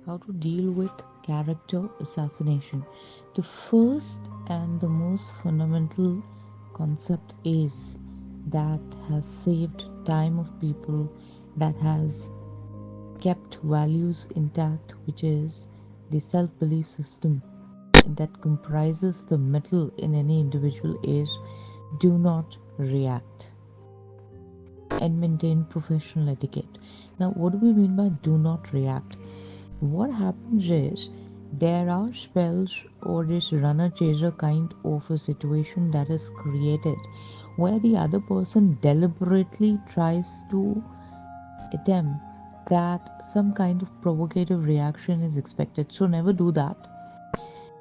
How to deal with character assassination. The first and the most fundamental concept is that has saved time of people, that has kept values intact, which is the self belief system that comprises the metal in any individual, is do not react and maintain professional etiquette. Now, what do we mean by do not react? What happens is there are spells or this runner chaser kind of a situation that is created where the other person deliberately tries to attempt that some kind of provocative reaction is expected. So never do that.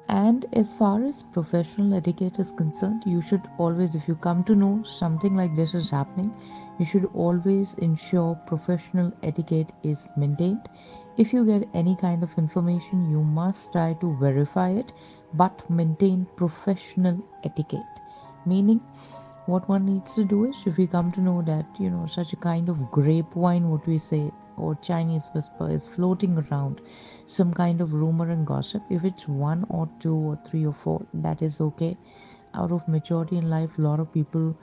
And as far as professional etiquette is concerned, you should always, if you come to know something like this is happening, you should always ensure professional etiquette is maintained. If you get any kind of information, you must try to verify it, but maintain professional etiquette. Meaning, what one needs to do is, if we come to know that, such a kind of grape wine, what we say, or Chinese whisper is floating around, some kind of rumor and gossip, if it's one or two or three or four, that is okay. Out of maturity in life, a lot of people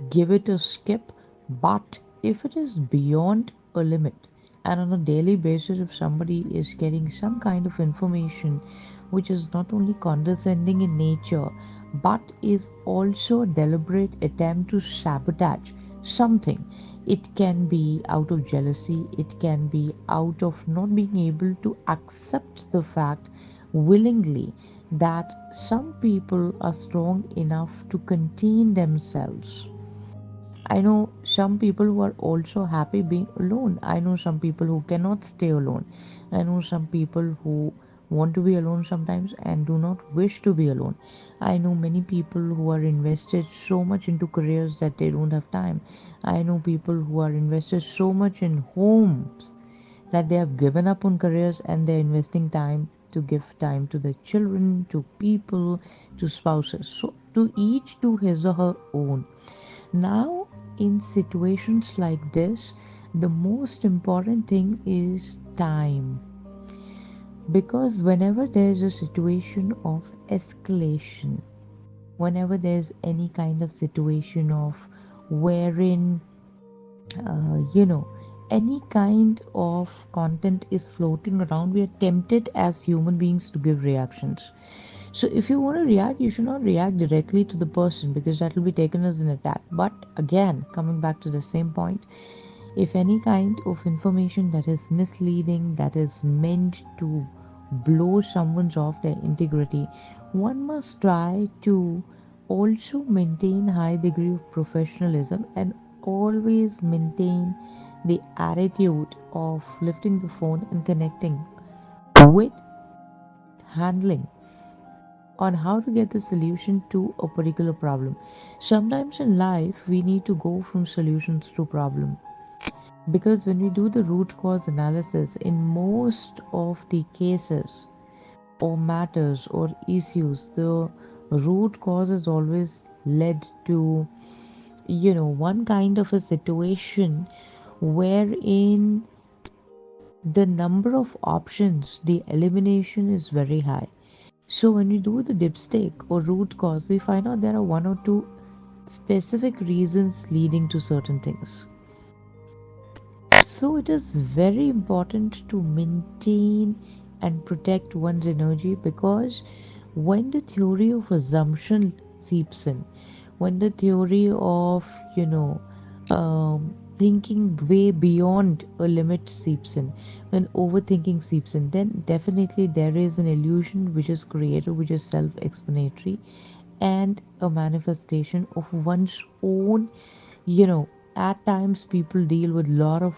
give it a skip. But if it is beyond a limit, and on a daily basis, if somebody is getting some kind of information which is not only condescending in nature but is also a deliberate attempt to sabotage something, it can be out of jealousy, it can be out of not being able to accept the fact willingly that some people are strong enough to contain themselves. I know some people who are also happy being alone. I know some people who cannot stay alone. I know some people who want to be alone sometimes and do not wish to be alone. I know many people who are invested so much into careers that they don't have time. I know people who are invested so much in homes that they have given up on careers and they're investing time to give time to their children, to people, to spouses. So, to each to his or her own. Now, in situations like this, the most important thing is time. Because whenever there's a situation of escalation, whenever there's any kind of situation of wherein, you know, any kind of content is floating around, we are tempted as human beings to give reactions. So if you want to react, you should not react directly to the person because that will be taken as an attack. But again, coming back to the same point, if any kind of information that is misleading, that is meant to blow someone's off their integrity, one must try to also maintain high degree of professionalism and always maintain the attitude of lifting the phone and connecting with handling on how to get the solution to a particular problem. Sometimes in life, we need to go from solutions to problem because when we do the root cause analysis, in most of the cases or matters or issues, the root cause is always led to, one kind of a situation wherein the number of options, the elimination is very high. So when we do the dipstick or root cause, we find out there are one or two specific reasons leading to certain things. So it is very important to maintain and protect one's energy because when the theory of assumption seeps in, when the theory of, thinking way beyond a limit seeps in, when overthinking seeps in, then definitely there is an illusion which is created, which is self explanatory and a manifestation of one's own, you know at times people deal with lot of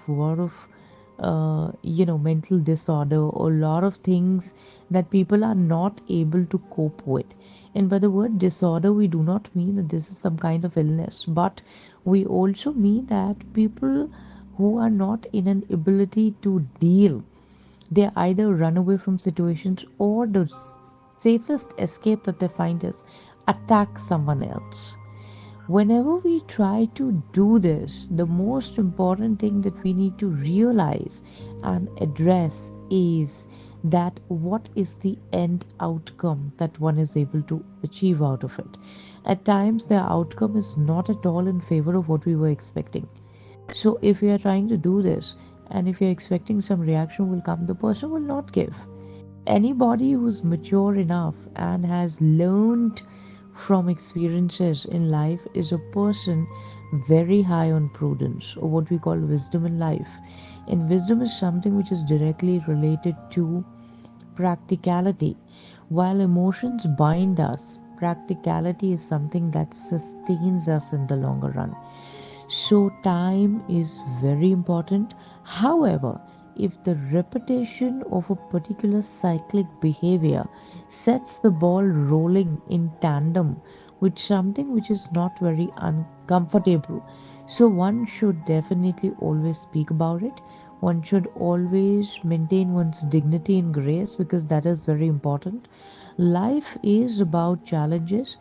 mental disorder or a lot of things that people are not able to cope with. And by the word disorder, we do not mean that this is some kind of illness, but we also mean that people who are not in an ability to deal, they either run away from situations or the safest escape that they find is attack someone else. Whenever we try to do this, the most important thing that we need to realize and address is that what is the end outcome that one is able to achieve out of it. At times, the outcome is not at all in favor of what we were expecting. So, if we are trying to do this, and if you're expecting some reaction will come, the person will not give. Anybody who's mature enough and has learned from experiences in life is a person very high on prudence, or what we call wisdom in life. And wisdom is something which is directly related to practicality. While emotions bind us, practicality is something that sustains us in the longer run. So, time is very important. However, if the repetition of a particular cyclic behavior sets the ball rolling in tandem with something which is not very uncomfortable, so one should definitely always speak about it. One should always maintain one's dignity and grace because that is very important. Life is about challenges.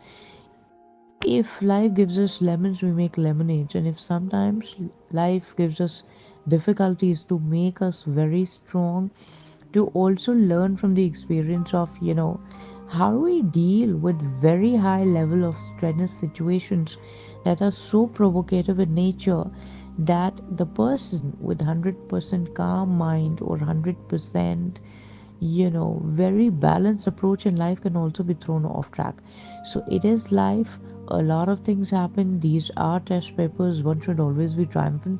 If life gives us lemons, we make lemonades, and if sometimes life gives us difficulties to make us very strong, to also learn from the experience of, how do we deal with very high level of strenuous situations that are so provocative in nature that the person with 100% calm mind or 100% very balanced approach in life can also be thrown off track. So it is life. A lot of things happen. These are test papers. One should always be triumphant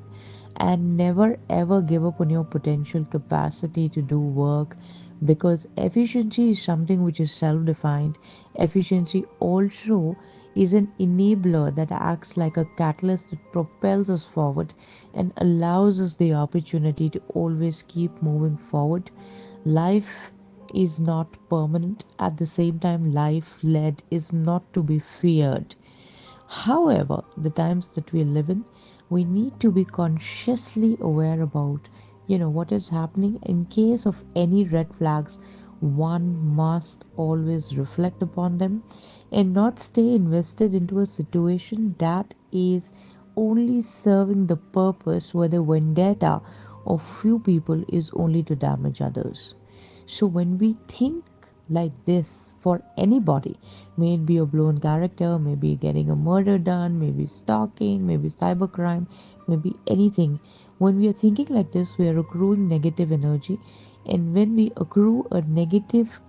and never ever give up on your potential capacity to do work, because efficiency is something which is self defined. Efficiency also is an enabler that acts like a catalyst that propels us forward and allows us the opportunity to always keep moving forward. Life is not permanent. At the same time, life led is not to be feared. However, the times that we live in, we need to be consciously aware about, what is happening. In case of any red flags, one must always reflect upon them and not stay invested into a situation that is only serving the purpose where the vendetta of few people is only to damage others. So when we think like this for anybody, may it be a blown character, maybe getting a murder done, maybe stalking, maybe cybercrime, maybe anything. When we are thinking like this, we are accruing negative energy. And when we accrue a negative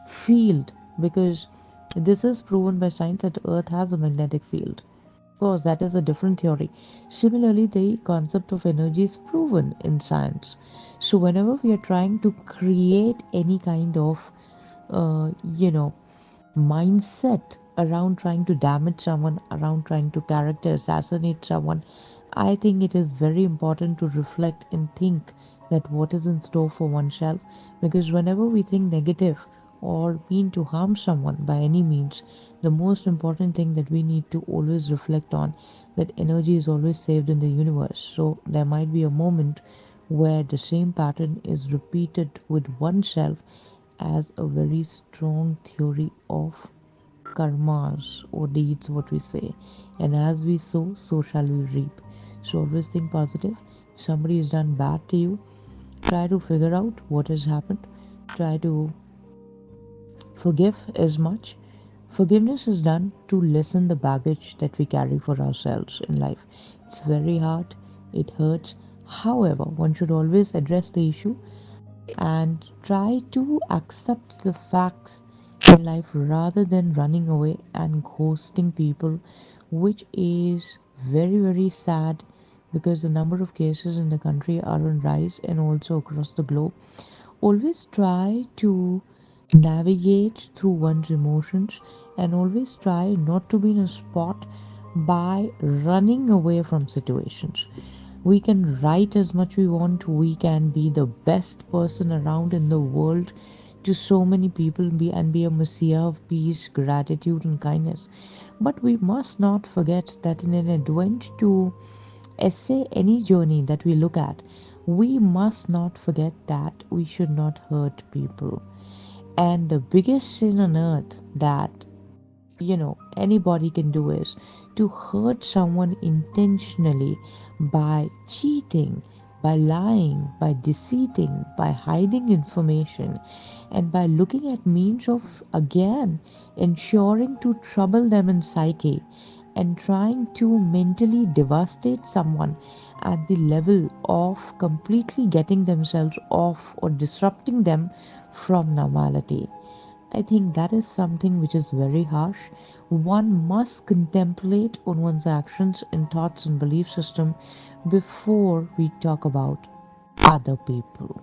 field, because this is proven by science that Earth has a magnetic field. Of course, that is a different theory. Similarly, the concept of energy is proven in science. So, whenever we are trying to create any kind of, uh, you know, mindset around trying to damage someone, around trying to character assassinate someone, I think it is very important to reflect and think that what is in store for oneself. Because whenever we think negative or mean to harm someone by any means, the most important thing that we need to always reflect on, that energy is always saved in the universe. So there might be a moment where the same pattern is repeated with oneself as a very strong theory of karmas or deeds, what we say. And as we sow, so shall we reap. So always think positive. If somebody has done bad to you, try to figure out what has happened. Try to forgive as much. Forgiveness is done to lessen the baggage that we carry for ourselves in life. It's very hard, it hurts. However, one should always address the issue and try to accept the facts in life rather than running away and ghosting people, which is very, very sad because the number of cases in the country are on rise and also across the globe. Always try to navigate through one's emotions and always try not to be in a spot by running away from situations. We can write as much we want, we can be the best person around in the world to so many people and be a messiah of peace, gratitude and kindness. But we must not forget that in an advent to essay any journey that we look at, we must not forget that we should not hurt people. And the biggest sin on earth that anybody can do is to hurt someone intentionally by cheating, by lying, by deceiving, by hiding information, and by looking at means of again ensuring to trouble them in psyche and trying to mentally devastate someone at the level of completely getting themselves off or disrupting them from normality. I think that is something which is very harsh. One must contemplate on one's actions and thoughts and belief system before we talk about other people.